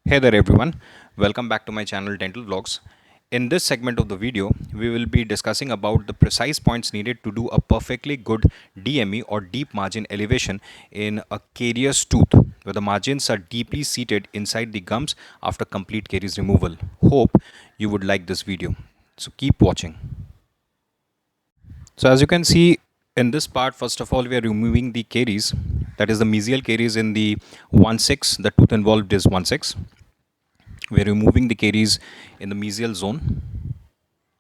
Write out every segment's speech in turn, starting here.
Hey there everyone, welcome back to my channel Dental Vlogs. In this segment of the video, we will be discussing about the precise points needed to do a perfectly good DME or deep margin elevation in a carious tooth where the margins are deeply seated inside the gums after complete caries removal. Hope you would like this video. So keep watching. So as you can see in this part, first of all, we are removing the caries, that is the mesial caries in the 1/6. The tooth involved is 1/6. We're removing the caries in the mesial zone,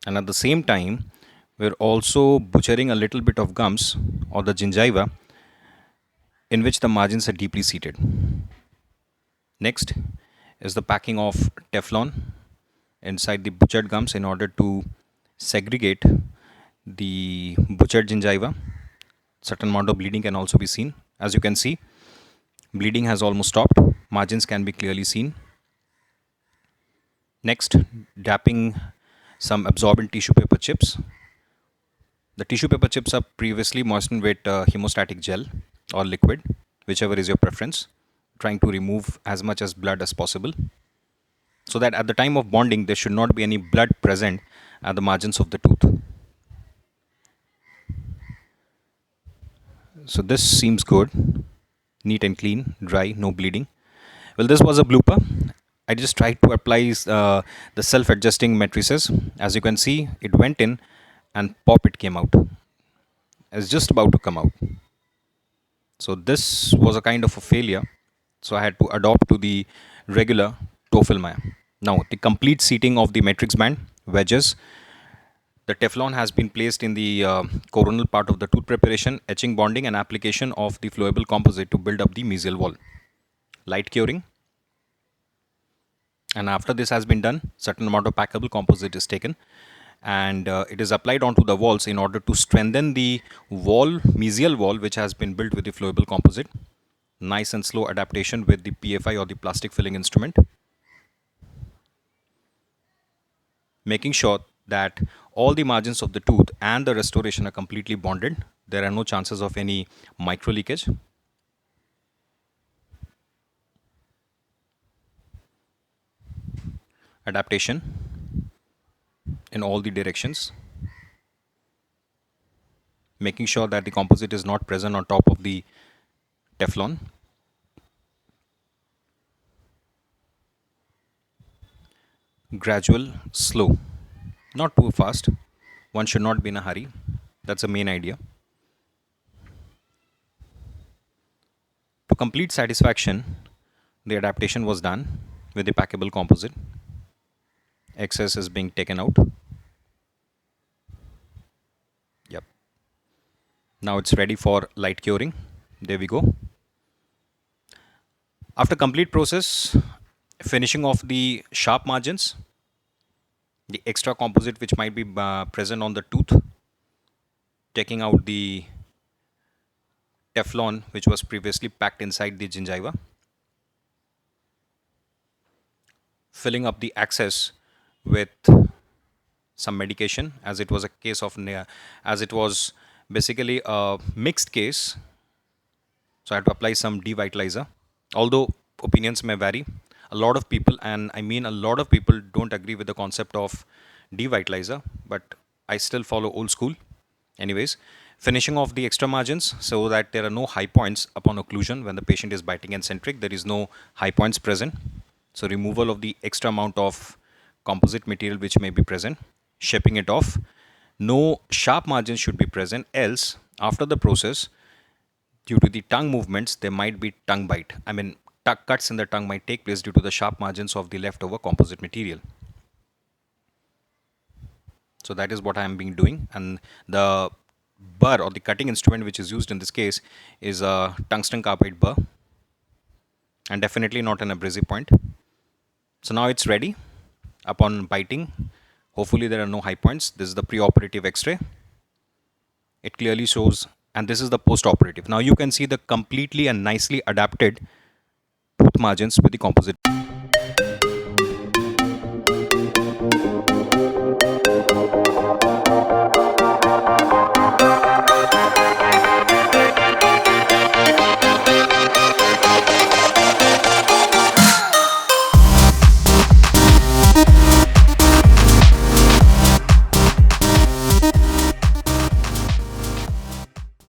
and at the same time we're also butchering a little bit of gums or the gingiva in which the margins are deeply seated. Next is the packing of Teflon inside the butchered gums in order to segregate the butchered gingiva. Certain amount of bleeding can also be seen. As you can see, bleeding has almost stopped. Margins can be clearly seen. Next, dapping some absorbent tissue paper chips. The tissue paper chips are previously moistened with hemostatic gel or liquid, whichever is your preference, trying to remove as much as blood as possible, so that at the time of bonding there should not be any blood present at the margins of the tooth. So this seems good, neat and clean, dry, no bleeding. Well, this was a blooper. I just tried to apply the self-adjusting matrices. As you can see, it went in and pop, it came out. It's just about to come out. So this was a kind of a failure. So I had to adopt to the regular TOEFL Maya. Now the complete seating of the matrix band wedges. The Teflon has been placed in the coronal part of the tooth preparation, etching, bonding and application of the flowable composite to build up the mesial wall. Light curing. And after this has been done, certain amount of packable composite is taken and it is applied onto the walls in order to strengthen the wall, mesial wall, which has been built with the flowable composite. Nice and slow adaptation with the PFI or the plastic filling instrument, making sure that all the margins of the tooth and the restoration are completely bonded. There are no chances of any micro leakage. Adaptation in all the directions, making sure that the composite is not present on top of the Teflon. Gradual, slow, not too fast. One should not be in a hurry. That's the main idea. To complete satisfaction, the adaptation was done with the packable composite. Excess is being taken out. Yep. Now it's ready for light curing. There we go. After complete process, finishing off the sharp margins, the extra composite which might be present on the tooth, taking out the Teflon which was previously packed inside the gingiva, filling up the access with some medication, as it was a case of as it was basically a mixed case. So I had to apply some devitalizer. Although opinions may vary, a lot of people, and I mean a lot of people, don't agree with the concept of devitalizer, but I still follow old school. Anyways, finishing off the extra margins so that there are no high points upon occlusion. When the patient is biting and centric, there is no high points present. So removal of the extra amount of composite material which may be present, shaping it off. No sharp margins should be present, else after the process, due to the tongue movements, there might be tongue bite. I mean, cuts in the tongue might take place due to the sharp margins of the leftover composite material. So that is what I am being doing, and the burr or the cutting instrument which is used in this case is a tungsten carbide burr, and definitely not an abrasive point. So now it's ready. Upon biting, hopefully there are no high points. This is the pre-operative x-ray. It clearly shows, and this is the post-operative. Now you can see the completely and nicely adapted tooth margins with the composite.